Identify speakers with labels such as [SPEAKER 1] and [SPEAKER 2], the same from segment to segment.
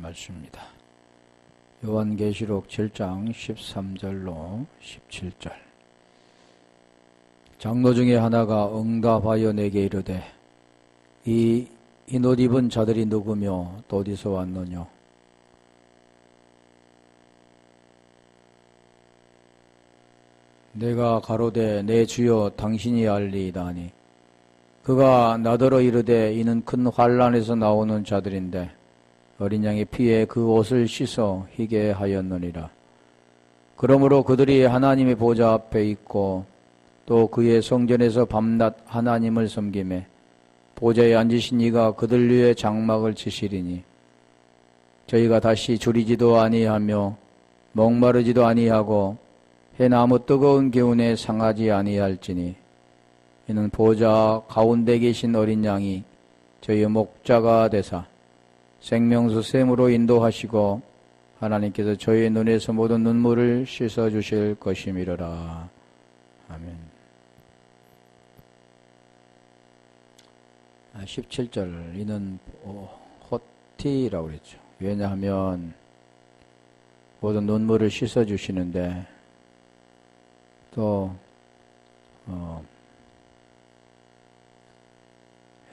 [SPEAKER 1] 말씀입니다. 요한계시록 7장 13절로 17절. 장로 중에 하나가 응답하여 내게 이르되 이 옷 입은 자들이 누구며 또 어디서 왔느냐? 내가 가로되 내 주여 당신이 알리이다 하니 그가 나더러 이르되 이는 큰 환난에서 나오는 자들인데 어린 양의 피에 그 옷을 씻어 희게 하였느니라. 그러므로 그들이 하나님의 보좌 앞에 있고 또 그의 성전에서 밤낮 하나님을 섬기매 보좌에 앉으신 이가 그들 위에 장막을 치시리니 저희가 다시 줄이지도 아니하며 목마르지도 아니하고 해나 아무 뜨거운 기운에 상하지 아니할지니 이는 보좌 가운데 계신 어린 양이 저희의 목자가 되사 생명수 샘으로 인도하시고 하나님께서 저희의 눈에서 모든 눈물을 씻어주실 것임이로라. 아멘. 17절 이는 호티라고 그랬죠. 왜냐하면 모든 눈물을 씻어주시는데 또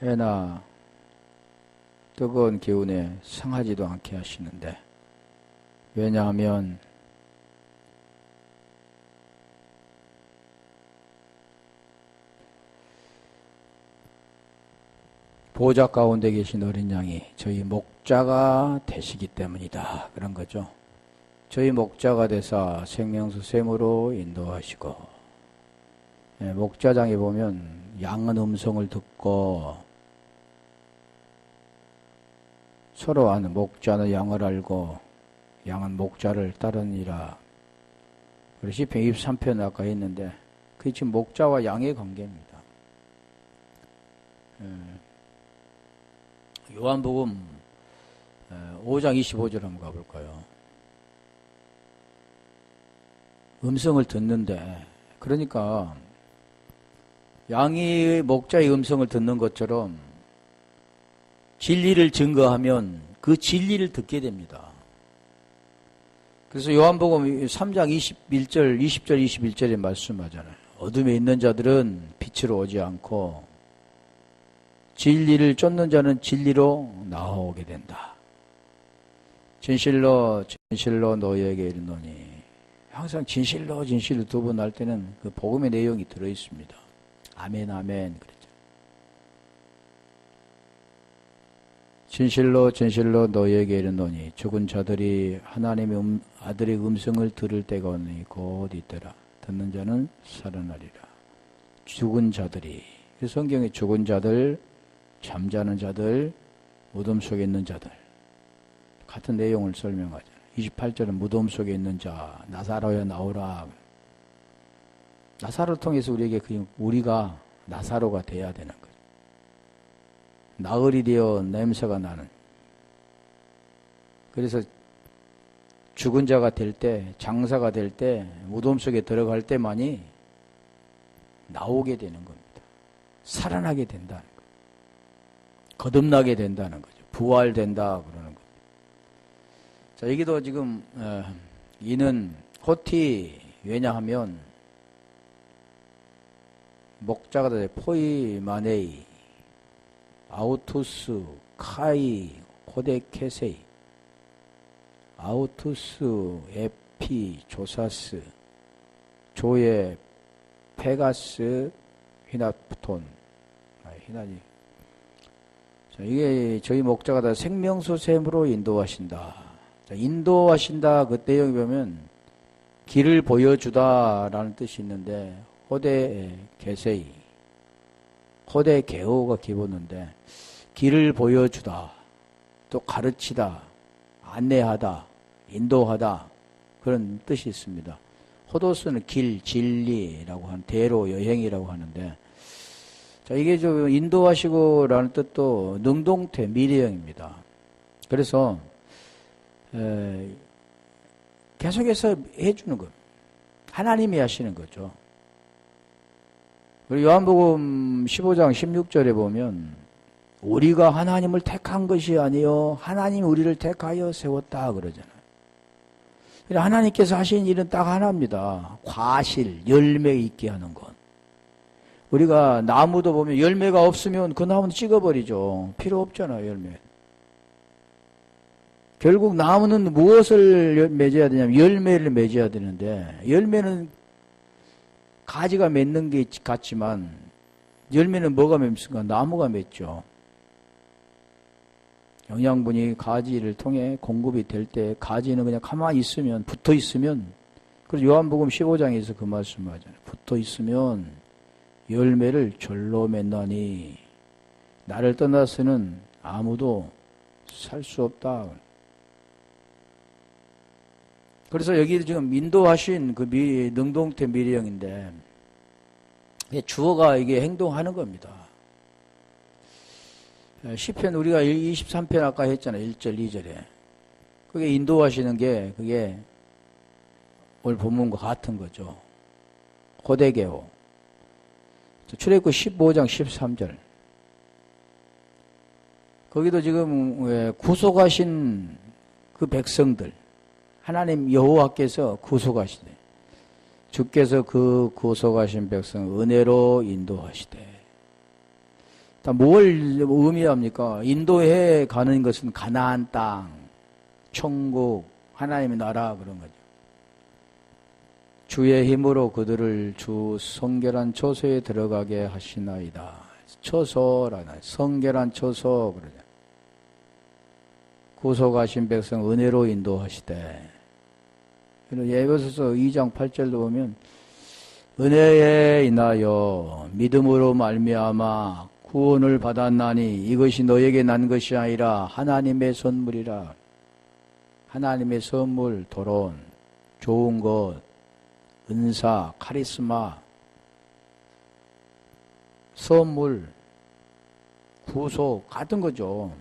[SPEAKER 1] 해나 뜨거운 기운에 상하지도 않게 하시는데 왜냐하면 보좌 가운데 계신 어린 양이 저희 목자가 되시기 때문이다. 그런 거죠. 저희 목자가 되사 생명수 샘으로 인도하시고 목자장에 보면 양은 음성을 듣고 서로 아는 목자는 양을 알고 양은 목자를 따르니라. 시편 23편 아까 했는데 그게 지금 목자와 양의 관계입니다. 요한복음 5장 25절 한번 가볼까요? 음성을 듣는데 그러니까 양이 목자의 음성을 듣는 것처럼 진리를 증거하면 그 진리를 듣게 됩니다. 그래서 요한복음 3장 21절, 20절, 21절에 말씀하잖아요. 어둠에 있는 자들은 빛으로 오지 않고 진리를 쫓는 자는 진리로 나오게 된다. 진실로 너희에게 이르노니 항상 진실로 두 번 할 때는 그 복음의 내용이 들어있습니다. 아멘 아멘 그랬죠. 진실로 너희에게 이르노니 죽은 자들이 하나님의 아들의 음성을 들을 때가 오니 곧 있더라. 듣는 자는 살아나리라. 죽은 자들이 성경에 죽은 자들, 잠자는 자들, 무덤 속에 있는 자들 같은 내용을 설명하잖아요. 28절은 무덤 속에 있는 자 나사로야 나오라. 나사로를 통해서 우리가 나사로가 돼야 되는 거죠. 나흘이 되어 냄새가 나는. 그래서 죽은 자가 될 때, 장사가 될 때, 무덤 속에 들어갈 때만이 나오게 되는 겁니다. 살아나게 된다는 거죠. 거듭나게 된다는 거죠. 부활된다 그러는 거죠. 자, 여기도 지금 이는 호티 왜냐하면 목자가 돼 포이마네이 아우투스 카이 호데케세이 아우투스 에피 조사스 조에 페가스 히나톤 히나니. 자, 이게 저희 목자가 다 생명수 샘으로 인도하신다. 자, 인도하신다 그 내용에 보면 길을 보여주다라는 뜻이 있는데 호데 게세이 호데 게오가 기본인데 길을 보여주다 또 가르치다 안내하다 인도하다 그런 뜻이 있습니다. 호도스는 길 진리라고 하는 대로 여행이라고 하는데 자, 이게 좀 인도하시고라는 뜻도 능동태 미래형입니다. 그래서 계속해서 해주는 것. 하나님이 하시는 거죠. 그리고 요한복음 15장 16절에 보면 우리가 하나님을 택한 것이 아니요 하나님이 우리를 택하여 세웠다 그러잖아요. 하나님께서 하신 일은 딱 하나입니다. 과실, 열매 있게 하는 것. 우리가 나무도 보면 열매가 없으면 그 나무는 찍어버리죠. 필요 없잖아요, 열매. 결국 나무는 무엇을 맺어야 되냐면 열매를 맺어야 되는데, 열매는 가지가 맺는 게 같지만 열매는 뭐가 맺습니까? 나무가 맺죠. 영양분이 가지를 통해 공급이 될 때 가지는 그냥 가만히 있으면, 붙어 있으면, 그래서 요한복음 15장에서 그 말씀을 하잖아요. 붙어 있으면 열매를 절로 맺나니 나를 떠나서는 아무도 살 수 없다. 그래서 여기 지금 인도하신 그 능동태 미래형인데 주어가 이게 행동하는 겁니다. 시편 우리가 23편 아까 했잖아요. 1절, 2절에. 그게 인도하시는 게 그게 오늘 본문과 같은 거죠. 고대개호. 출애굽기 15장 13절. 거기도 지금 구속하신 그 백성들, 하나님 여호와께서 구속하시되 주께서 그 구속하신 백성 은혜로 인도하시되. 뭘 의미합니까? 인도해 가는 것은 가나안 땅, 천국, 하나님의 나라 그런 거죠. 주의 힘으로 그들을 주 성결한 처소에 들어가게 하시나이다. 처소라나 성결한 처소 그러죠. 구속하신 백성 은혜로 인도하시되. 에베소서 2장 8절도 보면 은혜에 인하여 믿음으로 말미암아 구원을 받았나니 이것이 너에게 난 것이 아니라 하나님의 선물이라. 하나님의 선물, 도론, 좋은 것, 은사, 카리스마, 선물, 구속 같은 거죠.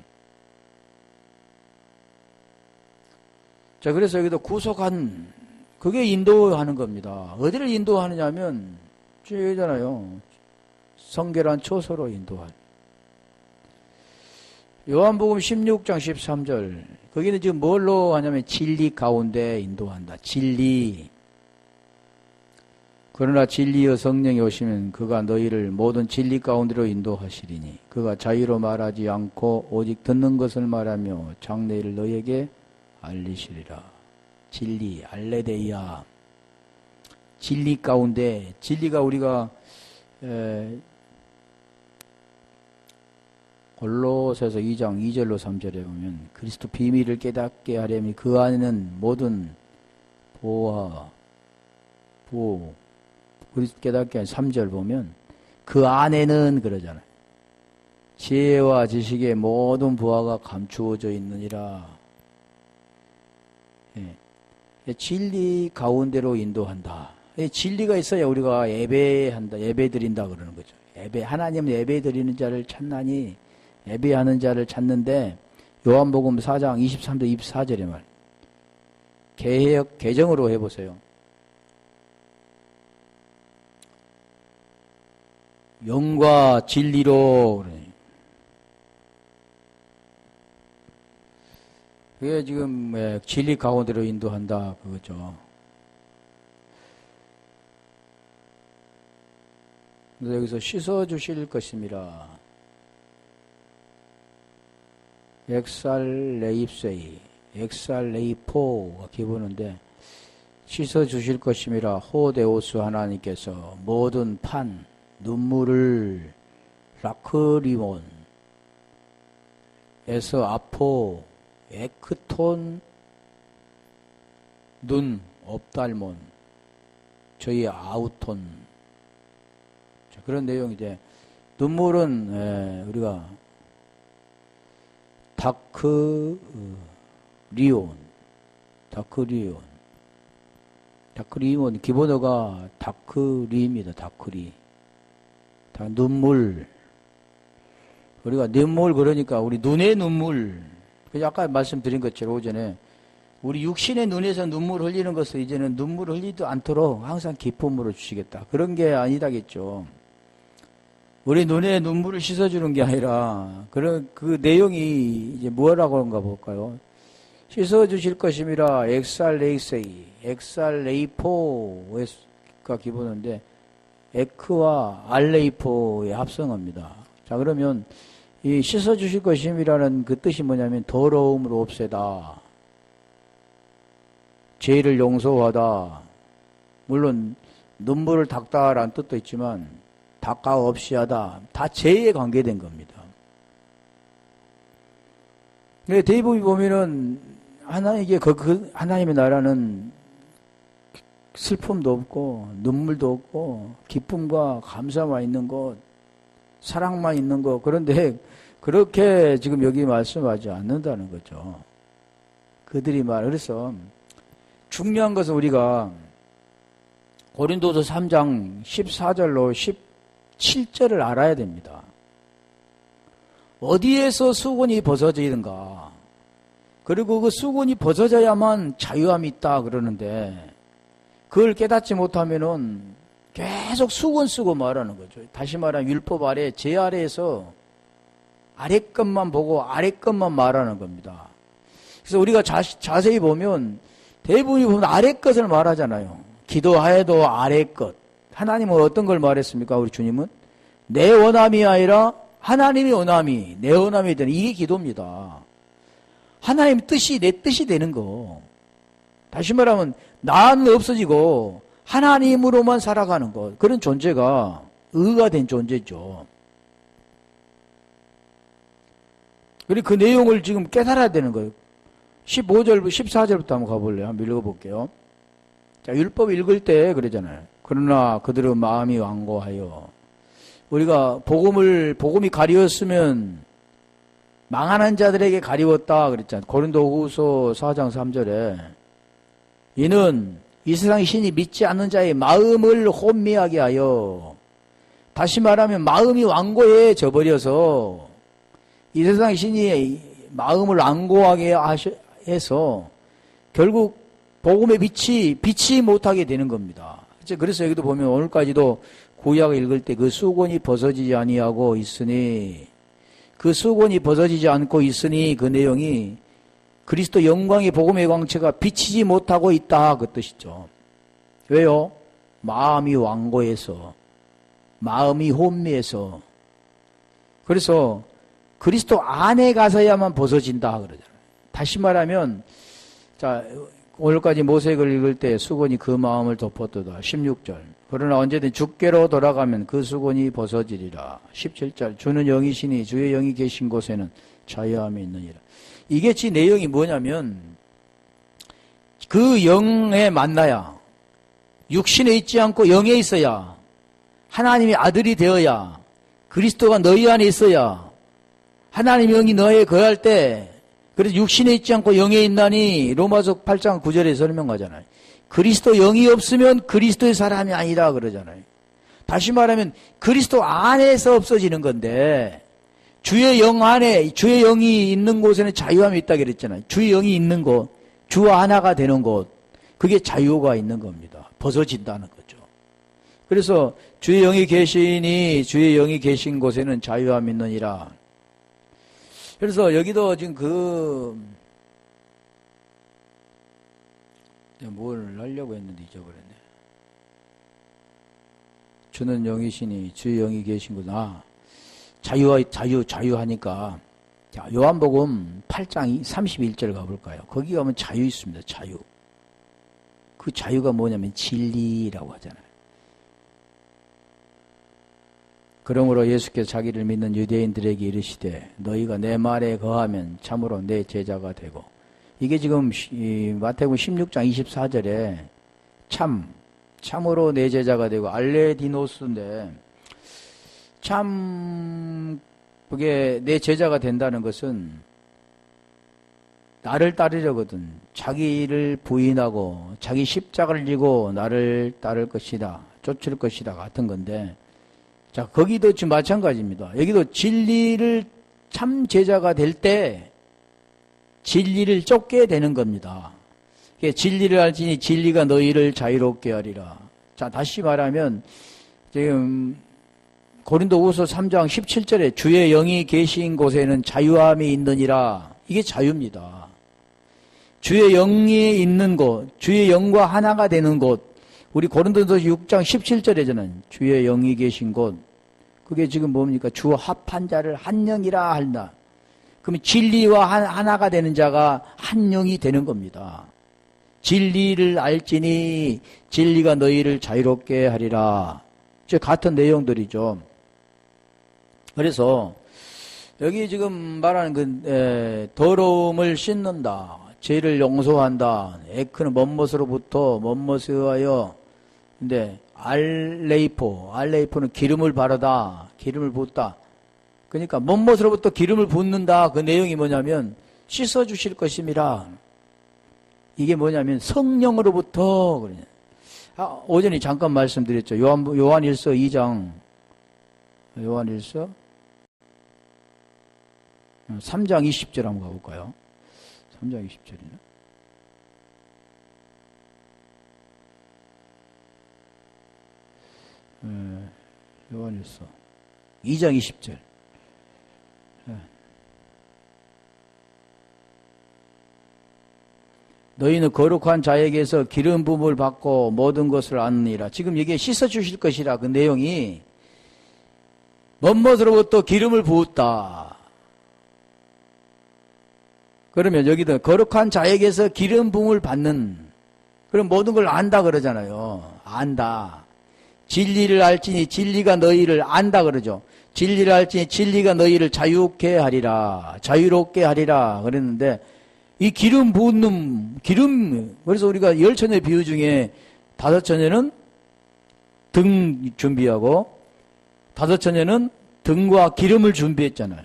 [SPEAKER 1] 자, 그래서 여기도 구속한, 그게 인도하는 겁니다. 어디를 인도하느냐면, 저기잖아요. 성결한 처소로 인도한. 요한복음 16장 13절. 거기는 지금 뭘로 하냐면 진리 가운데 인도한다. 진리. 그러나 진리의 성령이 오시면 그가 너희를 모든 진리 가운데로 인도하시리니 그가 자유로 말하지 않고 오직 듣는 것을 말하며 장래를 너희에게 알리시리라. 진리, 알레데이아. 진리 가운데, 진리가 우리가 골로새서 2장 2절로 3절에 보면 그리스도 비밀을 깨닫게 하려면 그 안에는 모든 보호, 그리스도 깨닫게 하는 3절 보면 그 안에는 그러잖아요. 지혜와 지식의 모든 부하가 감추어져 있느니라. 진리 가운데로 인도한다. 진리가 있어야 우리가 예배한다, 예배 드린다 그러는 거죠. 하나님은 예배 드리는 자를 찾나니 예배하는 자를 찾는데 요한복음 4장 23절 24절에 말. 개정으로 해보세요. 영과 진리로 그러니. 그게 지금 진리 가운데로 인도한다 그거죠. 그래서 여기서 씻어주실 것임이라. 엑살레입세이, 엑살레이포가 기본인데 씻어주실 것임이라. 호데오스 하나님께서 모든 판, 눈물을 라크리몬, 에서 아포, 에크톤, 눈, 옵달몬, 저희 아우톤. 자, 그런 내용인데, 눈물은 우리가 다크리온, 기본어가 다크리입니다. 다크리. 눈물. 우리가 눈물 그러니까 우리 눈의 눈물. 아까 말씀드린 것처럼 오전에 우리 육신의 눈에서 눈물 흘리는 것을 이제는 눈물 흘리도 않도록 항상 기쁨으로 주시겠다. 그런 게 아니다겠죠. 우리 눈에 눈물을 씻어주는 게 아니라, 그 내용이 이제 뭐라고 하는가 볼까요? 씻어주실 것임이라 엑살레이세이, 엑살레이포가 기본인데, 에크와 알레이포의 합성어입니다. 자, 그러면 이 씻어주실 것임이라는 그 뜻이 뭐냐면 더러움을 없애다, 죄를 용서하다, 물론 눈물을 닦다라는 뜻도 있지만 닦아 없이 하다, 다 죄에 관계된 겁니다. 대부분 보면은 하나님의 나라는 슬픔도 없고 눈물도 없고 기쁨과 감사만 있는 것, 사랑만 있는 것, 그런데 그렇게 지금 여기 말씀하지 않는다는 거죠. 그들이 그래서 중요한 것은 우리가 고린도서 3장 14절로 17절을 알아야 됩니다. 어디에서 수건이 벗어지는가, 그리고 그 수건이 벗어져야만 자유함이 있다 그러는데, 그걸 깨닫지 못하면은 계속 수건 쓰고 말하는 거죠. 다시 말하면 율법 아래, 제 아래에서 아래 것만 보고 아래 것만 말하는 겁니다. 그래서 우리가 자세히 보면 대부분이 보면 아래 것을 말하잖아요. 기도하여도 아래 것. 하나님은 어떤 걸 말했습니까? 우리 주님은 내 원함이 아니라 하나님의 원함이, 내 원함이 되는, 이게 기도입니다. 하나님 뜻이 내 뜻이 되는 거. 다시 말하면 나는 없어지고 하나님으로만 살아가는 것, 그런 존재가 의가 된 존재죠. 그리고 그 내용을 지금 깨달아야 되는 거예요. 15절부터 14절부터 한번 가볼래요? 한번 읽어볼게요. 자, 율법 읽을 때 그러잖아요. 그러나 그들은 마음이 완고하여. 우리가 복음이 가리웠으면 망하는 자들에게 가리웠다 그랬잖아요. 고린도후서 4장 3절에 이는 이 세상 신이 믿지 않는 자의 마음을 혼미하게 하여, 다시 말하면 마음이 완고해져 버려서 이 세상 신이 마음을 완고하게 해서 결국 복음의 빛이 비치 못하게 되는 겁니다. 그래서 여기도 보면 오늘까지도 구약을 읽을 때 그 수건이 벗어지지 아니하고 있으니, 그 수건이 벗어지지 않고 있으니 그 내용이 그리스도 영광의 복음의 광채가 비치지 못하고 있다 그 뜻이죠. 왜요? 마음이 완고해서, 마음이 혼미해서. 그래서 그리스도 안에 가서야만 벗어진다 그러잖아요. 다시 말하면, 자, 오늘까지 모세를 읽을 때 수건이 그 마음을 덮었도다. 16절. 그러나 언제든 주께로 돌아가면 그 수건이 벗어지리라. 17절. 주는 영이시니 주의 영이 계신 곳에는 자유함이 있느니라. 이게 지 내용이 뭐냐면, 그 영에 만나야, 육신에 있지 않고 영에 있어야, 하나님의 아들이 되어야, 그리스도가 너희 안에 있어야, 하나님의 영이 너에 거할 때, 그래서 육신에 있지 않고 영에 있나니 로마서 8장 9절에 설명하잖아요. 그리스도 영이 없으면 그리스도의 사람이 아니라 그러잖아요. 다시 말하면 그리스도 안에서 없어지는 건데, 주의 영 안에, 주의 영이 있는 곳에는 자유함이 있다 그랬잖아요. 주의 영이 있는 곳, 주와 하나가 되는 곳, 그게 자유가 있는 겁니다. 벗어진다는 거죠. 그래서 주의 영이 계시니 주의 영이 계신 곳에는 자유함이 있느니라. 그래서 여기도 지금 뭘 하려고 했는데 잊어버렸네. 주는 영이시니 주의 영이 계신 곳. 자유하니까. 자, 요한복음 8장 31절 가볼까요? 거기 가면 자유 있습니다. 자유. 그 자유가 뭐냐면 진리라고 하잖아요. 그러므로 예수께서 자기를 믿는 유대인들에게 이르시되 너희가 내 말에 거하면 참으로 내 제자가 되고. 이게 지금 마태복음 16장 24절에 참으로 내 제자가 되고 알레디노스인데, 참 그게 내 제자가 된다는 것은 나를 따르려거든 자기를 부인하고 자기 십자가를 지고 나를 따를 것이다, 쫓을 것이다 같은 건데, 자, 거기도 지금 마찬가지입니다. 여기도 진리를 참 제자가 될 때 진리를 쫓게 되는 겁니다. 진리를 알지니 진리가 너희를 자유롭게 하리라. 자, 다시 말하면 지금 고린도후서 3장 17절에 주의 영이 계신 곳에는 자유함이 있느니라. 이게 자유입니다. 주의 영이 있는 곳, 주의 영과 하나가 되는 곳. 우리 고린도후서 6장 17절에는 주의 영이 계신 곳. 그게 지금 뭡니까? 주 합한 자를 한 영이라 한다. 그러면 진리와 하나가 되는 자가 한 영이 되는 겁니다. 진리를 알지니 진리가 너희를 자유롭게 하리라. 즉 같은 내용들이죠. 그래서 여기 지금 말하는 더러움을 씻는다. 죄를 용서한다. 에크는 먼못으로부터 먼못에 의하여. 근데 알레이포는 기름을 바르다. 기름을 붓다. 그러니까 먼못으로부터 기름을 붓는다. 그 내용이 뭐냐면 씻어주실 것임이라. 이게 뭐냐면 성령으로부터 그러냐. 오전에 잠깐 말씀드렸죠. 요한일서 2장 요한일서 3장 20절 한번 가볼까요? 3장 20절이네. 요한일서 2장 20절. 너희는 거룩한 자에게서 기름 부음을 받고 모든 것을 아느니라. 지금 이게 씻어주실 것이라. 그 내용이 먼못으로부터 기름을 부었다. 그러면 여기도 거룩한 자에게서 기름 부음을 받는, 그럼 모든 걸 안다 그러잖아요. 안다. 진리를 알지니 진리가 너희를 안다 그러죠. 진리를 알지니 진리가 너희를 자유롭게 하리라. 자유롭게 하리라 그랬는데, 이 기름 붓는, 그래서 우리가 10처녀 비유 중에 5처녀는 등 준비하고 5처녀는 등과 기름을 준비했잖아요.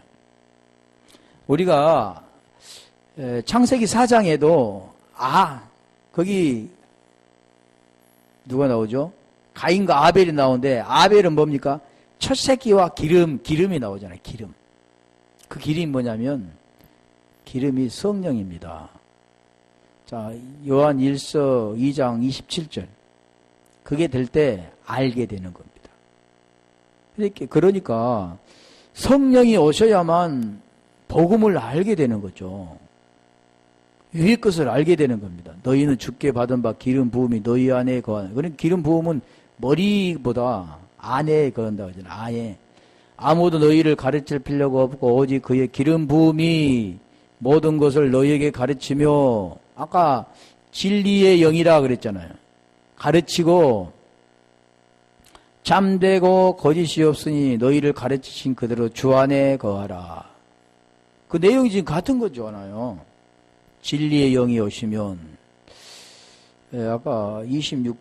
[SPEAKER 1] 우리가 창세기 4장에도 거기 누가 나오죠? 가인과 아벨이 나오는데, 아벨은 뭡니까? 첫 새끼와 기름이 나오잖아요. 기름. 그 기름이 뭐냐면 기름이 성령입니다. 자, 요한 1서 2장 27절. 그게 될 때 알게 되는 겁니다. 그러니까 성령이 오셔야만 복음을 알게 되는 거죠. 위의 것을 알게 되는 겁니다. 너희는 주께 받은 바 기름 부음이 너희 안에 거하는. 그러니까 기름 부음은 머리보다 안에 거한다 그러잖아요. 안에. 아무도 너희를 가르칠 필요가 없고 오직 그의 기름 부음이 모든 것을 너희에게 가르치며, 아까 진리의 영이라 그랬잖아요. 가르치고 잠되고 거짓이 없으니 너희를 가르치신 그대로 주 안에 거하라. 그 내용이 지금 같은 거잖아요. 진리의 영이 오시면. 아까 16장.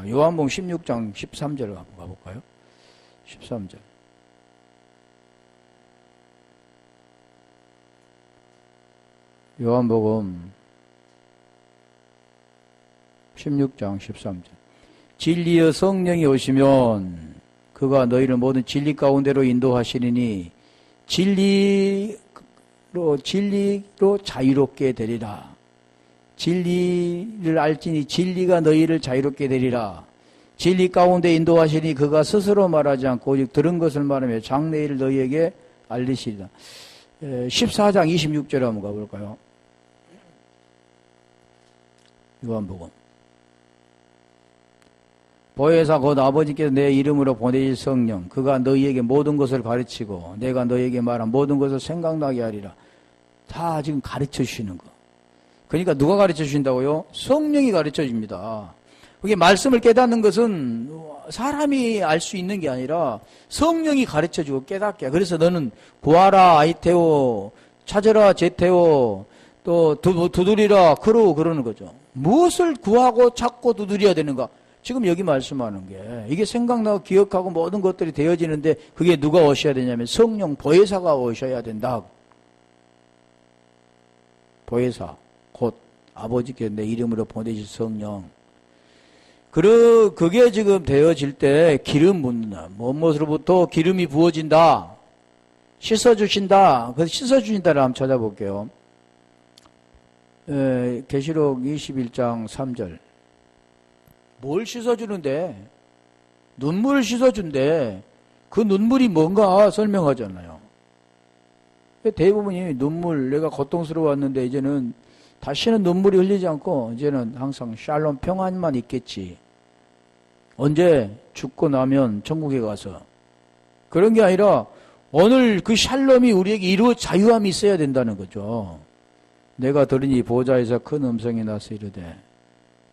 [SPEAKER 1] 요한복음 16장 13절 가볼까요? 13절. 요한복음 16장 13절. 진리의 성령이 오시면 그가 너희를 모든 진리 가운데로 인도하시리니 진리로 자유롭게 되리라. 진리를 알지니 진리가 너희를 자유롭게 되리라. 진리 가운데 인도하시니 그가 스스로 말하지 않고 오직 들은 것을 말하며 장래일을 너희에게 알리시리라. 14장 26절에 한번 가볼까요? 요한복음. 보혜사 곧 아버지께서 내 이름으로 보내실 성령 그가 너희에게 모든 것을 가르치고 내가 너희에게 말한 모든 것을 생각나게 하리라. 다 지금 가르쳐 주시는 거. 그러니까 누가 가르쳐 주신다고요? 성령이 가르쳐 줍니다. 그게 말씀을 깨닫는 것은 사람이 알 수 있는 게 아니라 성령이 가르쳐 주고 깨닫게. 그래서 너는 구하라 아이테오, 찾으라 제테오, 또 두드리라 크루 그러는 거죠. 무엇을 구하고 찾고 두드려야 되는가? 지금 여기 말씀하는 게 이게 생각나고 기억하고 모든 것들이 되어지는데 그게 누가 오셔야 되냐면 성령 보혜사가 오셔야 된다. 보혜사 곧 아버지께 내 이름으로 보내실 성령. 그게 지금 되어질 때 기름 붓는다. 무엇으로부터 기름이 부어진다. 씻어주신다. 그래서 씻어주신다를 한번 찾아볼게요. 계시록 21장 3절. 뭘 씻어주는데? 눈물을 씻어준대. 그 눈물이 뭔가 설명하잖아요. 대부분이 눈물, 내가 고통스러웠는데 이제는 다시는 눈물이 흘리지 않고 이제는 항상 샬롬 평안만 있겠지. 언제? 죽고 나면 천국에 가서. 그런 게 아니라 오늘 그 샬롬이 우리에게 이루어 자유함이 있어야 된다는 거죠. 내가 들으니 보좌에서 큰 음성이 나서 이르되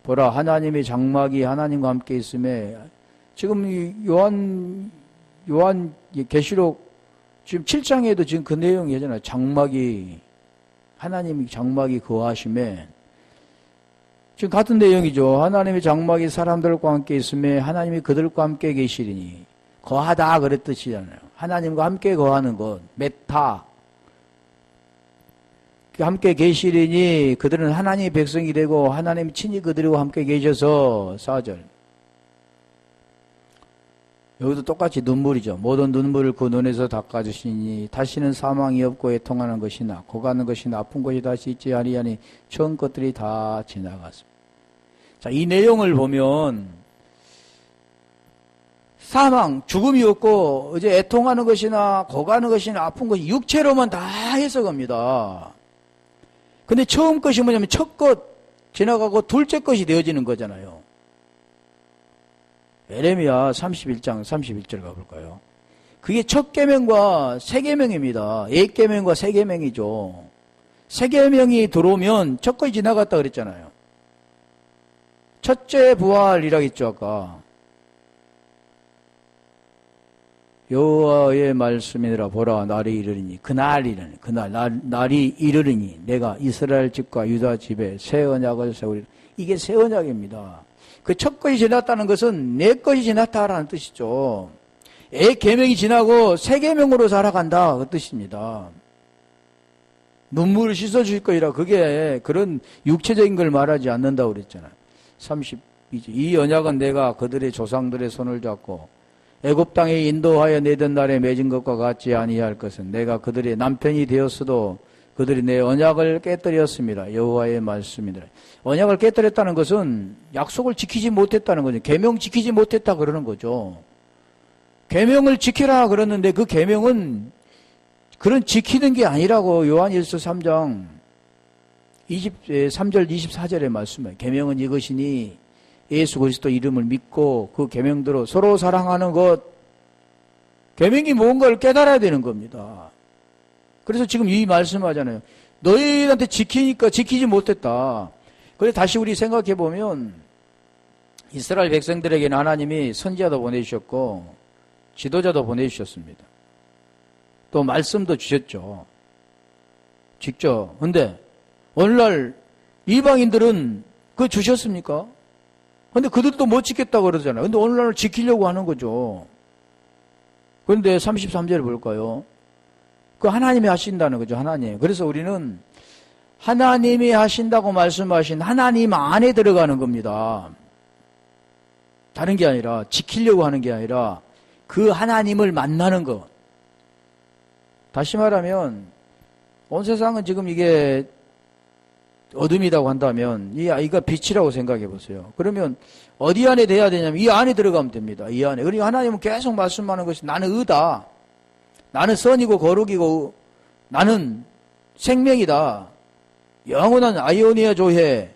[SPEAKER 1] 보라 하나님의 장막이 하나님과 함께 있음에 지금 요한 계시록 지금 7장에도 지금 그 내용이 잖아요. 장막이 하나님의 장막이 거하심에 지금 같은 내용이죠. 하나님의 장막이 사람들과 함께 있음에 하나님이 그들과 함께 계시리니 거하다 그랬듯이잖아요. 하나님과 함께 거하는 것 메타 함께 계시리니 그들은 하나님의 백성이 되고 하나님 친히 그들과 함께 계셔서 4절 여기도 똑같이 눈물이죠. 모든 눈물을 그 눈에서 닦아주시니 다시는 사망이 없고 애통하는 것이나 고가는 것이나 아픈 것이 다시 있지 아니하니 처음 것들이 다 지나갔습니다. 자, 이 내용을 보면 사망, 죽음이 없고 이제 애통하는 것이나 고가는 것이나 아픈 것이 육체로만 다 해석합니다. 근데 처음 것이 뭐냐면 첫 것 지나가고 둘째 것이 되어지는 거잖아요. 에레미야 31장 31절 가볼까요? 그게 첫 계명과 새 계명입니다. 옛 계명과 새 계명이죠. 새 계명이 들어오면 첫 것이 지나갔다 그랬잖아요. 첫째 부활이라고 했죠 아까. 여호와의 말씀이라 보라 날이 이르리니 그날이라니 날이 이르리니 내가 이스라엘 집과 유다 집에 새 언약을 세우리라. 이게 새 언약입니다. 그 첫 것이 지났다는 것은 내 것이 지났다라는 뜻이죠. 옛 계명이 지나고 새 계명으로 살아간다 그 뜻입니다. 눈물을 씻어줄 거이라 그게 그런 육체적인 걸 말하지 않는다고 그랬잖아요. 32절 이 언약은 내가 그들의 조상들의 손을 잡고 애굽 땅에 인도하여 내던 날에 맺은 것과 같지 아니할 것은 내가 그들의 남편이 되었어도 그들이 내 언약을 깨뜨렸습니다. 여호와의 말씀이니라. 언약을 깨뜨렸다는 것은 약속을 지키지 못했다는 거죠. 계명 지키지 못했다 그러는 거죠. 계명을 지키라 그러는데 그 계명은 그런 지키는 게 아니라고 요한일서 3장 3절 24절에 말씀해요. 계명은 이것이니 예수 그리스도 이름을 믿고 그 계명대로 서로 사랑하는 것. 계명이 뭔가를 깨달아야 되는 겁니다. 그래서 지금 이 말씀하잖아요. 너희한테 지키니까 지키지 못했다. 그래서 다시 우리 생각해 보면 이스라엘 백성들에게는 하나님이 선지자도 보내주셨고 지도자도 보내주셨습니다. 또 말씀도 주셨죠. 직접. 근데 오늘날 이방인들은 그거 주셨습니까? 근데 그들도 못 지켰다고 그러잖아요. 근데 오늘날 지키려고 하는 거죠. 그런데 33절 볼까요? 그 하나님이 하신다는 거죠. 하나님. 그래서 우리는 하나님이 하신다고 말씀하신 하나님 안에 들어가는 겁니다. 다른 게 아니라 지키려고 하는 게 아니라 그 하나님을 만나는 것. 다시 말하면 온 세상은 지금 이게 어둠이라고 한다면 이 아이가 빛이라고 생각해 보세요. 그러면 어디 안에 돼야 되냐면 이 안에 들어가면 됩니다. 이 안에. 그러니까 하나님은 계속 말씀하는 것이 나는 의다. 나는 선이고 거룩이고 나는 생명이다. 영원한 아이오니아 조회.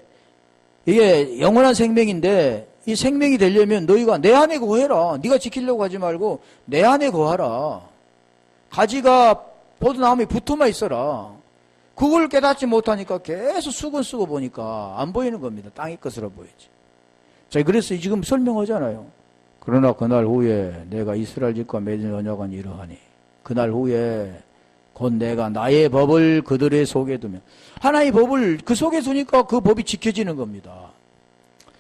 [SPEAKER 1] 이게 영원한 생명인데 이 생명이 되려면 너희가 내 안에 거해라. 네가 지키려고 하지 말고 내 안에 거하라. 가지가 포도나무에 붙어만 있어라. 그걸 깨닫지 못하니까 계속 수건 쓰고 보니까 안 보이는 겁니다. 땅의 것으로 보이지. 자, 그래서 지금 설명하잖아요. 그러나 그날 후에 내가 이스라엘 집과 맺은 언약은 이러하니 그날 후에 곧 내가 나의 법을 그들의 속에 두면 하나의 법을 그 속에 두니까 그 법이 지켜지는 겁니다.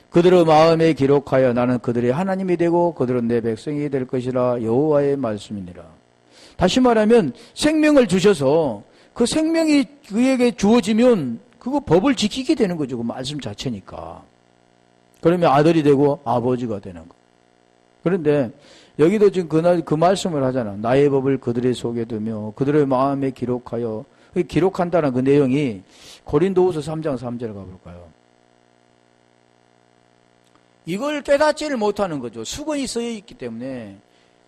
[SPEAKER 1] 그들의 마음에 기록하여 나는 그들의 하나님이 되고 그들은 내 백성이 될 것이라 여호와의 말씀이니라. 다시 말하면 생명을 주셔서 그 생명이 그에게 주어지면 그거 법을 지키게 되는 거죠. 그 말씀 자체니까. 그러면 아들이 되고 아버지가 되는 거. 그런데 여기도 지금 그날 그 말씀을 하잖아. 나의 법을 그들의 속에 두며 그들의 마음에 기록하여. 기록한다는 그 내용이 고린도후서 3장 3절 가볼까요? 이걸 깨닫지를 못하는 거죠. 수건이 쓰여 있기 때문에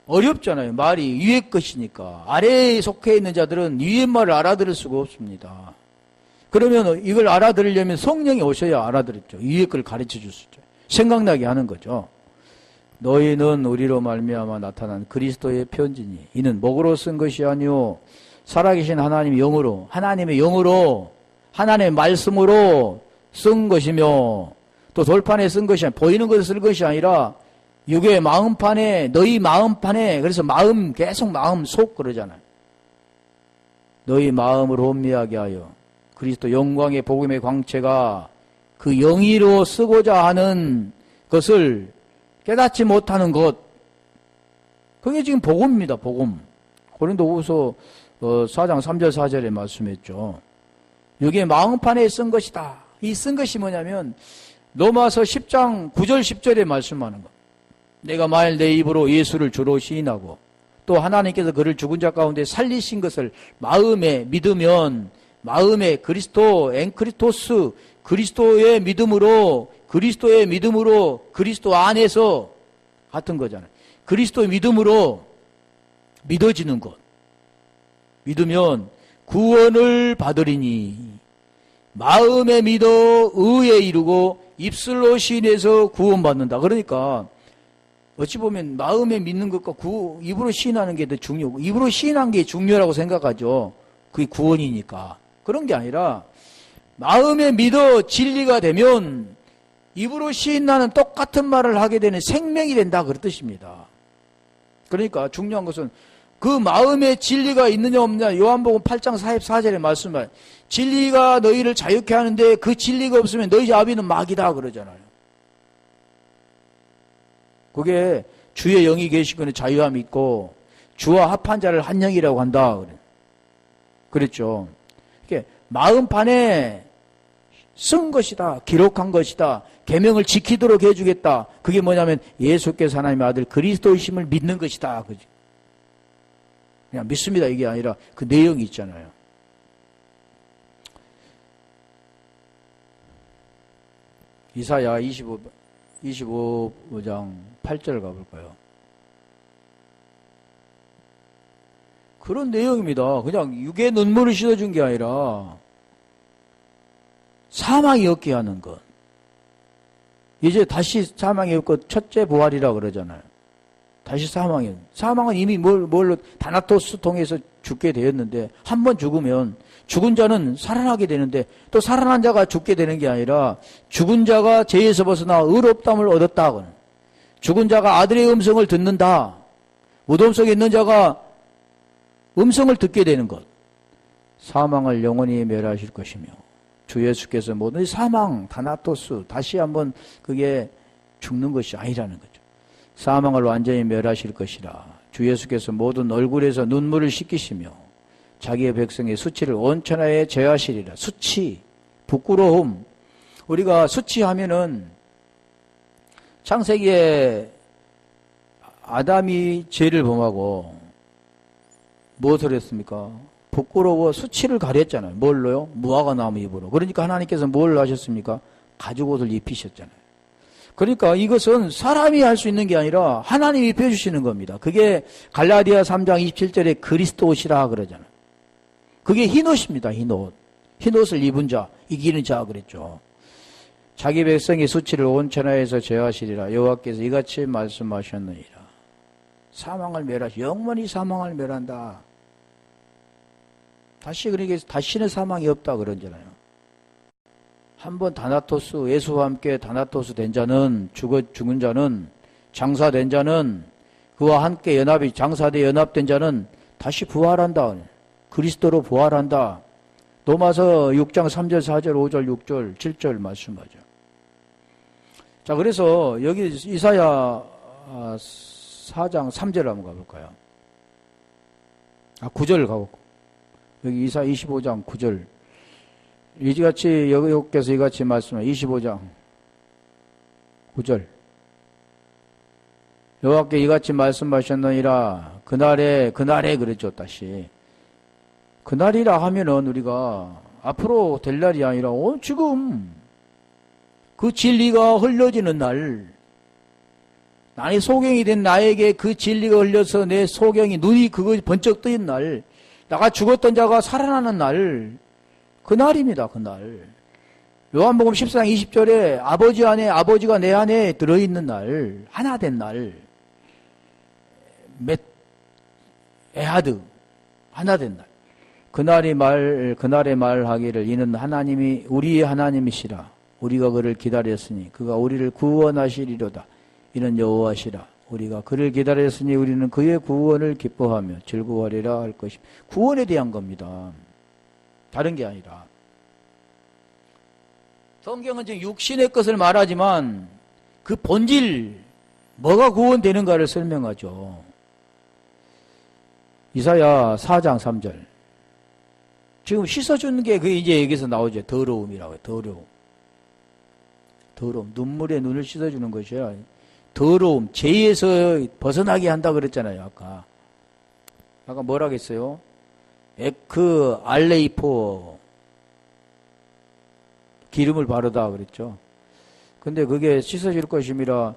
[SPEAKER 1] 어렵잖아요. 말이 위의 것이니까. 아래에 속해 있는 자들은 위의 말을 알아들을 수가 없습니다. 그러면 이걸 알아들으려면 성령이 오셔야 알아들었죠. 위의 걸 가르쳐 줄 수 있죠. 생각나게 하는 거죠. 너희는 우리로 말미암아 나타난 그리스도의 편지니 이는 목으로 쓴 것이 아니오 살아계신 하나님의 영으로 하나님의 말씀으로 쓴 것이며 또 돌판에 쓴 것이 아니라 보이는 것을 쓸 것이 아니라 육의 마음판에 너희 마음판에 그래서 마음 계속 마음 속 그러잖아요. 너희 마음을 혼미하게 하여 그리스도 영광의 복음의 광채가 그 영의로 쓰고자 하는 것을 깨닫지 못하는 것. 그게 지금 복음입니다. 복음. 고린도후서 4장 3절 4절에 말씀했죠. 여기에 마음판에 쓴 것이다. 이 쓴 것이 뭐냐면 로마서 10장 9절 10절에 말씀하는 것. 내가 만일 내 입으로 예수를 주로 시인하고 또 하나님께서 그를 죽은 자 가운데 살리신 것을 마음에 믿으면 마음에 그리스도 엔크리토스 그리스도의 믿음으로 그리스도 안에서 같은 거잖아요. 그리스도의 믿음으로 믿어지는 것. 믿으면 구원을 받으리니 마음에 믿어 의에 이르고 입술로 시인해서 구원받는다. 그러니까 어찌 보면 마음에 믿는 것과 입으로 시인하는 게 더 중요하고 입으로 시인한 게 중요하다고 생각하죠. 그게 구원이니까. 그런 게 아니라 마음에 믿어 진리가 되면 입으로 시인하는 똑같은 말을 하게 되는 생명이 된다 그런 뜻입니다. 그러니까 중요한 것은 그 마음에 진리가 있느냐 없느냐 요한복음 8장 44절에 말씀하여 진리가 너희를 자유케 하는데 그 진리가 없으면 너희 자비는 막이다 그러잖아요. 그게 주의 영이 계시거든 자유함이 있고 주와 합한 자를 한 영이라고 한다. 그랬죠. 이게 마음판에 쓴 것이다. 기록한 것이다. 계명을 지키도록 해주겠다. 그게 뭐냐면 예수께서 하나님의 아들 그리스도이심을 믿는 것이다. 그죠? 그냥 믿습니다. 이게 아니라 그 내용이 있잖아요. 이사야 25장 8절 가볼까요? 그런 내용입니다. 그냥 육의 눈물을 씻어준 게 아니라 사망이 없게 하는 것. 이제 다시 사망이 없고 첫째 부활이라 그러잖아요. 다시 사망은 이미 뭘로 다나토스 통해서 죽게 되었는데 한 번 죽으면 죽은 자는 살아나게 되는데 또 살아난 자가 죽게 되는 게 아니라 죽은 자가 죄에서 벗어나 의롭다함을 얻었다. 죽은 자가 아들의 음성을 듣는다. 무덤 속에 있는 자가 음성을 듣게 되는 것. 사망을 영원히 멸하실 것이며 주 예수께서 모든 사망, 다나토스 다시 한번 그게 죽는 것이 아니라는 거죠. 사망을 완전히 멸하실 것이라 주 예수께서 모든 얼굴에서 눈물을 씻기시며 자기의 백성의 수치를 온천하에 제하시리라. 수치, 부끄러움. 우리가 수치하면은 창세기에 아담이 죄를 범하고 무엇을 했습니까? 부끄러워 수치를 가렸잖아요. 뭘로요? 무화과 나무 잎으로. 그러니까 하나님께서 뭘 하셨습니까? 가죽옷을 입히셨잖아요. 그러니까 이것은 사람이 할 수 있는 게 아니라 하나님이 입혀주시는 겁니다. 그게 갈라디아 3장 27절에 그리스도 옷이라 그러잖아요. 그게 흰옷입니다. 흰옷. 흰옷을 입은 자, 이기는 자 그랬죠. 자기 백성의 수치를 온천하에서 제하시리라. 여호와께서 이같이 말씀하셨느니라. 사망을 멸하시, 영원히 사망을 멸한다. 다시는 사망이 없다 그러잖아요. 한번 다나토스, 예수와 함께 다나토스 된 자는, 죽은 자는, 장사된 자는, 그와 함께 장사돼 연합된 자는 다시 부활한다. 그리스도로 부활한다. 로마서 6장 3절, 4절, 5절, 6절, 7절 말씀하죠. 자, 그래서 여기 이사야 4장 3절 한번 가볼까요? 9절 가볼까요? 여기 이사 25장 9절. 이같이 여호와께서 이같이 말씀하여 25장 9절. 여호와께 이같이 말씀하셨느니라. 그날에 그랬죠. 다시 그날이라 하면은 우리가 앞으로 될 날이 아니라 지금 그 진리가 흘려지는 날, 나의 소경이 된 나에게 그 진리가 흘려서 내 소경이 눈이 그거 번쩍 뜨인 날, 나가 죽었던 자가 살아나는 날, 그 날입니다. 그 날. 요한복음 14장 20절에 아버지 안에 아버지가 내 안에 들어있는 날, 하나 된 날, 에하드, 하나 된 날. 그날의 말하기를 이는 하나님이 우리의 하나님이시라. 우리가 그를 기다렸으니 그가 우리를 구원하시리로다. 이는 여호와시라. 우리가 그를 기다렸으니 우리는 그의 구원을 기뻐하며 즐거워하리라 할 것입니다. 구원에 대한 겁니다. 다른 게 아니라. 성경은 지금 육신의 것을 말하지만 그 본질, 뭐가 구원되는가를 설명하죠. 이사야 4장 3절. 지금 씻어주는 게 그 이제 여기서 나오죠. 더러움이라고 해요. 더러움. 눈물에 눈을 씻어주는 것이야. 더러움, 죄에서 벗어나게 한다 그랬잖아요. 아까 뭐라고 했어요? 에크 알레이포 기름을 바르다 그랬죠. 근데 그게 씻어줄 것임이라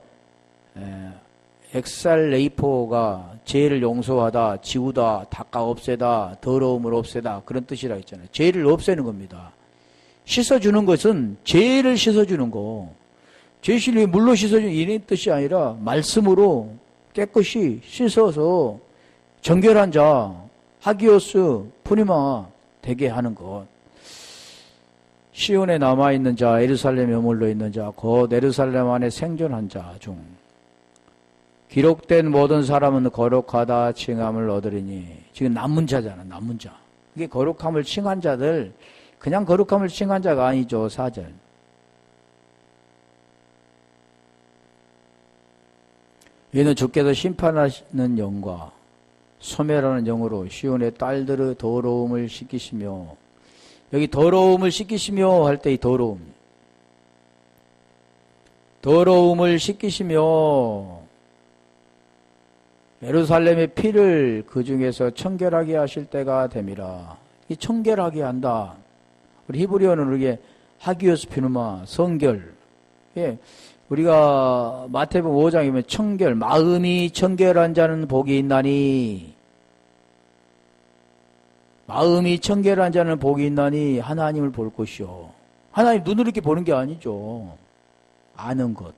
[SPEAKER 1] 엑살레이포가 죄를 용서하다, 지우다, 닦아 없애다, 더러움을 없애다 그런 뜻이라 했잖아요. 죄를 없애는 겁니다. 씻어주는 것은 죄를 씻어주는 거. 죄실이 물로 씻어주는 이런 뜻이 아니라 말씀으로 깨끗이 씻어서 정결한 자, 하기오스, 푸니마 되게 하는 것. 시온에 남아있는 자, 예루살렘에 머물러 있는 자, 곧 예루살렘 안에 생존한 자 중 기록된 모든 사람은 거룩하다 칭함을 얻으리니. 지금 남은 자잖아. 남은 자. 이게 거룩함을 칭한 자들, 그냥 거룩함을 칭한 자가 아니죠. 4절. 이는 주께서 심판하시는 영과 소멸하는 영으로 시온의 딸들의 더러움을 씻기시며, 여기 더러움을 씻기시며 할 때 이 더러움을 씻기시며 예루살렘의 피를 그 중에서 청결하게 하실 때가 됨이라. 이 청결하게 한다. 우리 히브리어는 이게 하기오스 피누마, 성결. 예. 우리가 마태복음 5장이면 청결, 마음이 청결한 자는 복이 있나니, 마음이 청결한 자는 복이 있나니 하나님을 볼 것이요. 하나님 눈으로 이렇게 보는 게 아니죠. 아는 것,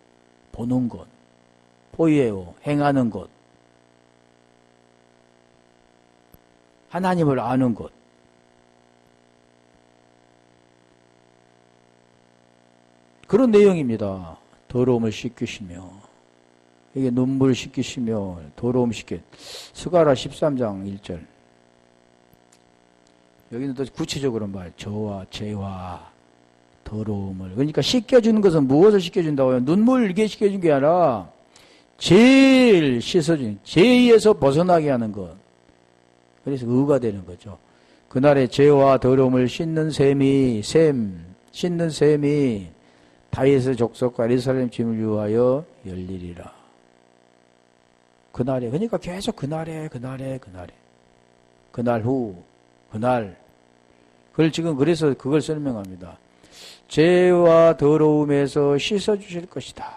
[SPEAKER 1] 보는 것, 포이에요, 행하는 것. 하나님을 아는 것. 그런 내용입니다. 더러움을 씻기시며, 이게 눈물 씻기시며 더러움 씻기. 스가랴 13장 1절. 여기는 또 구체적으로 저와 죄와 더러움을. 그러니까 씻겨주는 것은 무엇을 씻겨준다고요? 눈물 이게 씻겨준 게 아니라 죄를 씻어주는, 죄에서 벗어나게 하는 것. 그래서 의가 되는 거죠. 그날의 죄와 더러움을 씻는 셈이 다윗의 족속과 예루살렘 짐을 위하여 열리리라. 그날에, 그러니까 계속 그날 후, 그날. 그걸 지금 그래서 그걸 설명합니다. 죄와 더러움에서 씻어주실 것이다.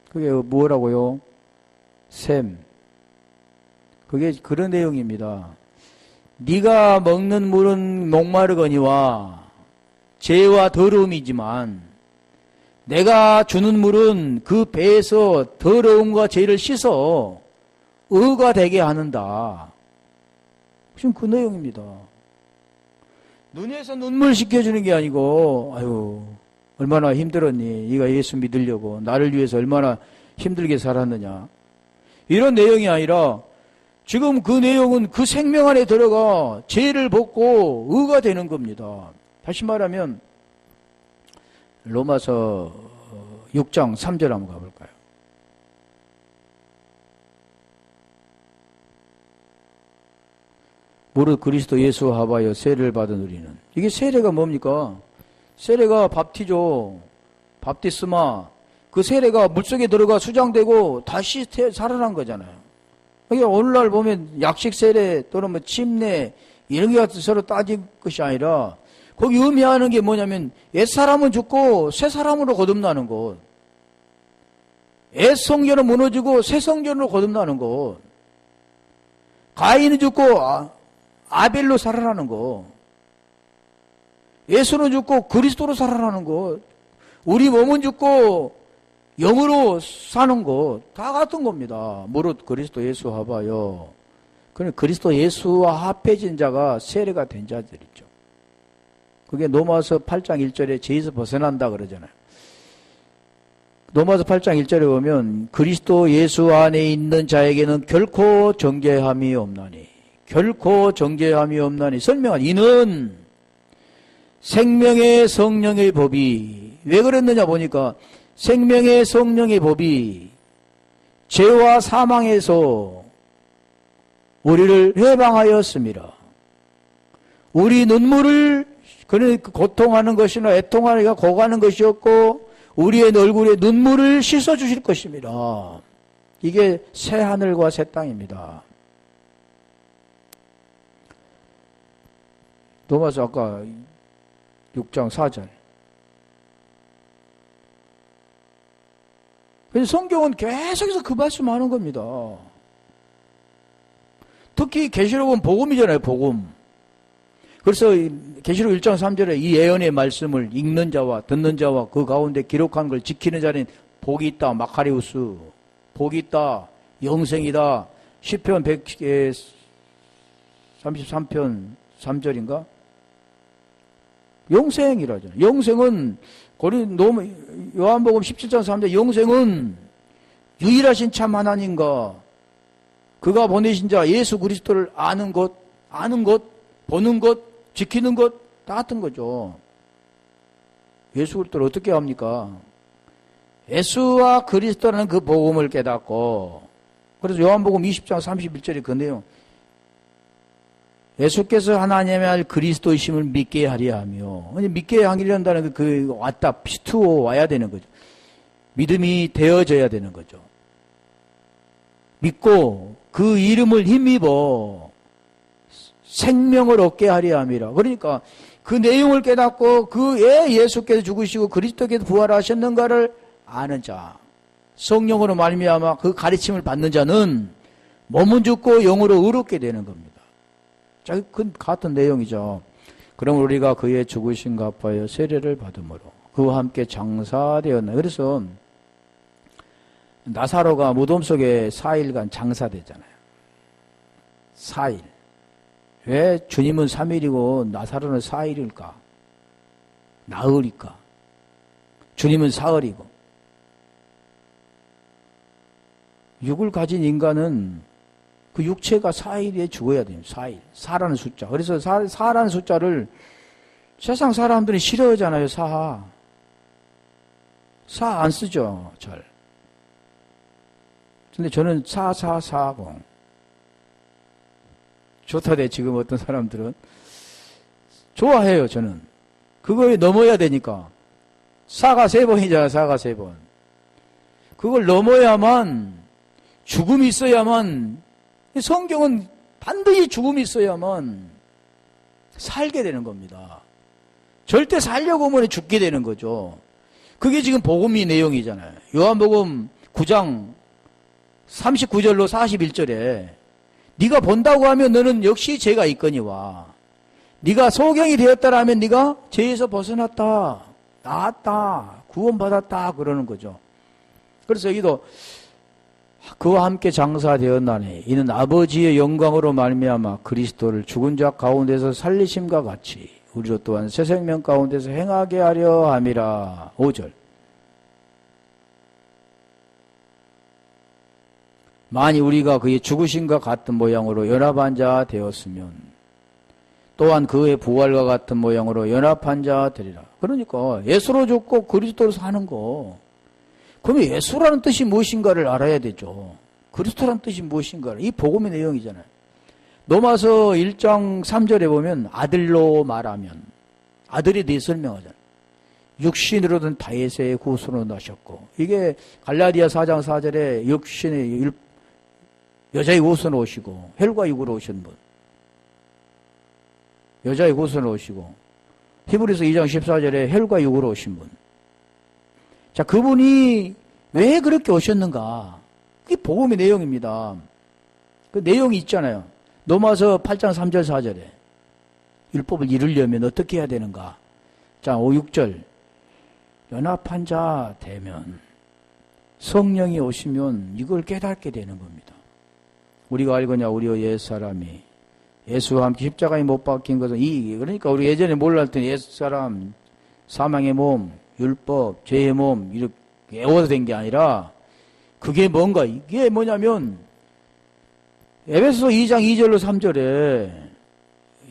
[SPEAKER 1] 그게 뭐라고요? 그게 그런 내용입니다. 네가 먹는 물은 목마르거니와 죄와 더러움이지만 내가 주는 물은 그 배에서 더러움과 죄를 씻어 의가 되게 하는다. 지금 그 내용입니다. 눈에서 눈물 씻겨주는 게 아니고, 아유, 얼마나 힘들었니? 네가 예수 믿으려고 나를 위해서 얼마나 힘들게 살았느냐. 이런 내용이 아니라 지금 그 내용은 그 생명 안에 들어가 죄를 벗고 의가 되는 겁니다. 다시 말하면 로마서 6장 3절 한번 가볼까요? 무릇 그리스도 예수 하바여 세례를 받은 우리는. 이게 세례가 뭡니까? 세례가 밥티죠. 밥티스마. 그 세례가 물속에 들어가 수장되고 다시 살아난 거잖아요. 그러니까 오늘날 보면 약식 세례 또는 뭐 침례 이런 게 서로 따질 것이 아니라 거기 의미하는 게 뭐냐면 옛사람은 죽고 새 사람으로 거듭나는 것. 옛 성전은 무너지고 새 성전으로 거듭나는 것. 가인은 죽고 아벨로 살아나는 것. 예수는 죽고 그리스도로 살아나는 것. 우리 몸은 죽고 영으로 사는 것. 다 같은 겁니다. 무릇 그리스도 예수 하봐요. 그러니 그리스도 예수와 합해진 자가 세례가 된 자들이죠. 그게 로마서 8장 1절에 죄에서 벗어난다 그러잖아요. 로마서 8장 1절에 보면 그리스도 예수 안에 있는 자에게는 결코 정죄함이 없나니 결코 정죄함이 없나니 설명한 이는 생명의 성령의 법이 왜 그랬느냐 보니까 생명의 성령의 법이 죄와 사망에서 우리를 해방하였습니다. 우리 눈물을 고통하는 것이나 애통하기가 고가는 것이었고 우리의 얼굴에 눈물을 씻어주실 것입니다. 이게 새 하늘과 새 땅입니다. 로마서 아까 6장 4절. 그래서 성경은 계속해서 그 말씀하는 겁니다. 특히 계시록은 복음이잖아요. 복음. 그래서 계시록 1장 3절에 이 예언의 말씀을 읽는 자와 듣는 자와 그 가운데 기록한 걸 지키는 자는 복이 있다. 마카리우스. 복이 있다. 영생이다. 시편 133편 3절인가? 영생이라죠. 영생은 요한복음 17장 3절 영생은 유일하신 참 하나님과 그가 보내신 자 예수 그리스도를 아는 것, 보는 것, 지키는 것 다 같은 거죠. 예수 그리스도를 어떻게 합니까? 예수와 그리스도라는 그 복음을 깨닫고 그래서 요한복음 20장 31절에 그 내용 예수께서 하나님의 알 그리스도이심을 믿게 하려 하며 믿게 하려한다는 그 왔다 피투어 와야 되는 거죠. 믿음이 되어져야 되는 거죠. 믿고 그 이름을 힘입어 생명을 얻게 하려 함이라. 그러니까 그 내용을 깨닫고 그의 예수께서 죽으시고 그리스도께서 부활하셨는가를 아는 자, 성령으로 말미암아 그 가르침을 받는 자는 몸은 죽고 영으로 의롭게 되는 겁니다. 자, 그 같은 내용이죠. 그럼 우리가 그의 죽으신 갚아여 세례를 받음으로 그와 함께 장사되었나. 그래서 나사로가 무덤 속에 4일간 장사되잖아요. 4일. 왜 주님은 3일이고 나사로는 4일일까? 나흘일까? 주님은 사흘이고. 육을 가진 인간은 그 육체가 4일에 죽어야 돼요. 4일. 4라는 숫자. 그래서 4라는 숫자를 세상 사람들이 싫어하잖아요. 4 안 쓰죠. 잘. 근데 저는 4440. 좋다대 지금 어떤 사람들은. 좋아해요, 저는. 그거에 넘어야 되니까. 4가 3번이잖아, 4가 3번. 그걸 넘어야만, 죽음이 있어야만, 성경은 반드시 죽음이 있어야만 살게 되는 겁니다. 절대 살려고 하면 죽게 되는 거죠. 그게 지금 복음의 내용이잖아요. 요한복음 9장 39절로 41절에 네가 본다고 하면 너는 역시 죄가 있거니와 네가 소경이 되었다라면 네가 죄에서 벗어났다, 나았다, 구원받았다 그러는 거죠. 그래서 여기도 그와 함께 장사되었나니 이는 아버지의 영광으로 말미암아 그리스도를 죽은 자 가운데서 살리심과 같이 우리로 또한 새 생명 가운데서 행하게 하려 함이라. 5절. 만일 우리가 그의 죽으심과 같은 모양으로 연합한 자 되었으면 또한 그의 부활과 같은 모양으로 연합한 자 되리라. 그러니까 예수로 죽고 그리스도로 사는 거. 그러면 예수라는 뜻이 무엇인가를 알아야 되죠. 그리스도라는 뜻이 무엇인가를. 이 복음의 내용이잖아요. 로마서 1장 3절에 보면 아들로 말하면 아들에 대해 설명하잖아요. 육신으로든 다윗의 후손으로 나셨고 이게 갈라디아 4장 4절에 육신의 여자의 후손으로 오시고 혈과 육으로 오신 분. 여자의 후손으로 오시고 히브리서 2장 14절에 혈과 육으로 오신 분. 자, 그분이 왜 그렇게 오셨는가? 그게 복음의 내용입니다. 그 내용이 있잖아요. 로마서 8장 3절 4절에 율법을 이루려면 어떻게 해야 되는가? 자, 5, 6절 연합한 자 되면 성령이 오시면 이걸 깨닫게 되는 겁니다. 우리가 알거냐 우리의 옛사람이 예수와 함께 십자가에 못 박힌 것은 그러니까 우리 예전에 몰랐던 옛사람 사망의 몸, 율법, 죄의 몸 이렇게 애워된 게 아니라 그게 뭔가 이게 뭐냐면 에베소서 2장 2절로 3절에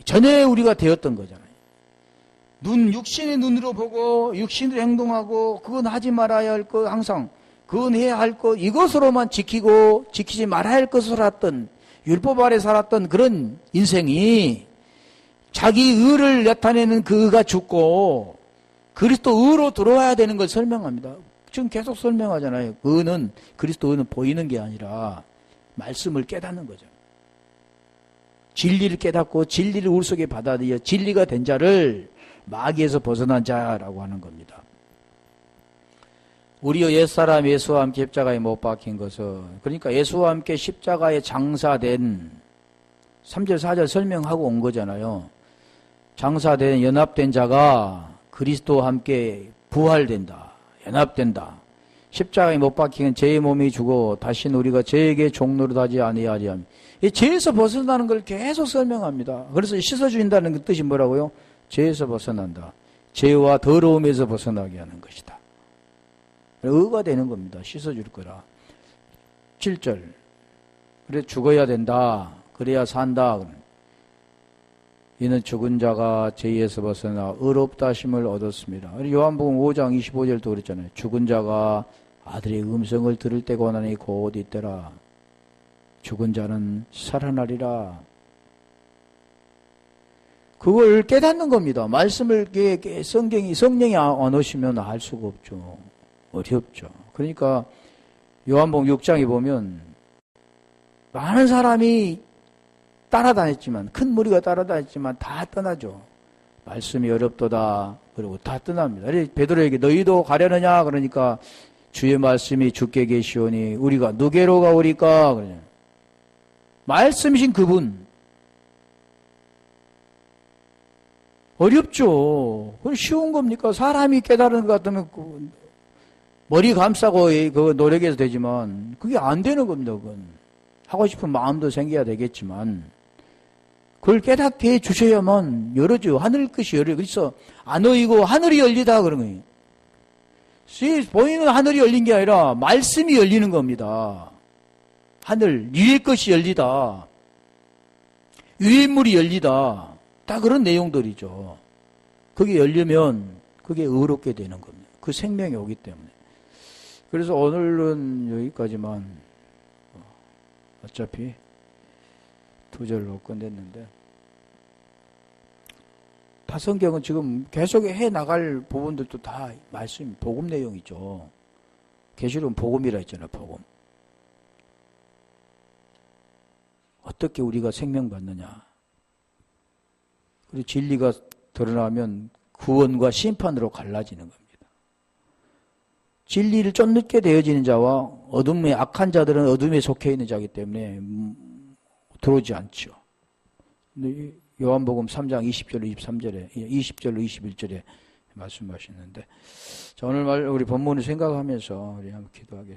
[SPEAKER 1] 전에 우리가 되었던 거잖아요. 육신의 눈으로 보고 육신으로 행동하고 그건 하지 말아야 할 것 항상 그건 해야 할 것 이것으로만 지키고 지키지 말아야 할 것을 살았던 율법 아래 살았던 그런 인생이 자기 의를 나타내는 그 의가 죽고 그리스도 의로 들어와야 되는 걸 설명합니다. 지금 계속 설명하잖아요. 의는 그리스도 의는 보이는 게 아니라 말씀을 깨닫는 거죠. 진리를 깨닫고 진리를 우리 속에 받아들여 진리가 된 자를 마귀에서 벗어난 자라고 하는 겁니다. 우리의 옛사람 예수와 함께 십자가에 못 박힌 것은 그러니까 예수와 함께 십자가에 장사된 3절 4절 설명하고 온 거잖아요. 장사된 연합된 자가 그리스도와 함께 부활된다. 연합된다. 십자가에 못 박힌 죄의 몸이 죽어 다시는 우리가 죄에게 종노릇하지 아니하리 함. 이 죄에서 벗어나는 걸 계속 설명합니다. 그래서 씻어주인다는 그 뜻이 뭐라고요? 죄에서 벗어난다. 죄와 더러움에서 벗어나게 하는 것이다. 의가 되는 겁니다. 씻어줄 거라. 7절. 그래 죽어야 된다. 그래야 산다. 이는 죽은 자가 죄에서 벗어나 의롭다 하심을 얻었습니다. 요한복음 5장 25절도 그랬잖아요. 죽은 자가 아들의 음성을 들을 때가 오나니 곧 이때라. 죽은 자는 살아나리라. 그걸 깨닫는 겁니다. 말씀을 성령이 안 오시면 알 수가 없죠. 어렵죠. 그러니까 요한복음 6장에 보면 많은 사람이 따라다녔지만 큰 무리가 따라다녔지만 다 떠나죠. 말씀이 어렵도다. 그리고 다 떠납니다. 베드로에게 너희도 가려느냐 그러니까 주의 말씀이 주께 계시오니 우리가 누게로 가오리까 그러냐. 말씀이신 그분 어렵죠. 그건 쉬운 겁니까? 사람이 깨달은 것 같으면 머리 감싸고 그 노력해서 되지만 그게 안 되는 겁니다. 그건 하고 싶은 마음도 생겨야 되겠지만 그걸 깨닫게 해 주셔야만 열어줘요. 하늘 끝이 열어요. 그래서 안 어이고 하늘이 열리다 그런 거예요. 보이는 하늘이 열린 게 아니라 말씀이 열리는 겁니다. 하늘 위의 것이 열리다. 위의 물이 열리다. 다 그런 내용들이죠. 그게 열리면 그게 의롭게 되는 겁니다. 그 생명이 오기 때문에. 그래서 오늘은 여기까지만 어차피 2절로 끝냈는데 다 성경은 지금 계속 해 나갈 부분들도 다 말씀 복음 내용이죠. 계시록은 복음이라 했잖아요. 복음. 어떻게 우리가 생명 받느냐. 그리고 진리가 드러나면 구원과 심판으로 갈라지는 겁니다. 진리를 쫓게 되어지는 자와 어둠의 악한 자들은 어둠에 속해 있는 자이기 때문에 들어오지 않죠. 근데 요한복음 3장 20절로 23절에 20절로 21절에 말씀하시는데 자, 오늘 우리 본문을 생각하면서 우리 한번 기도하겠습니다.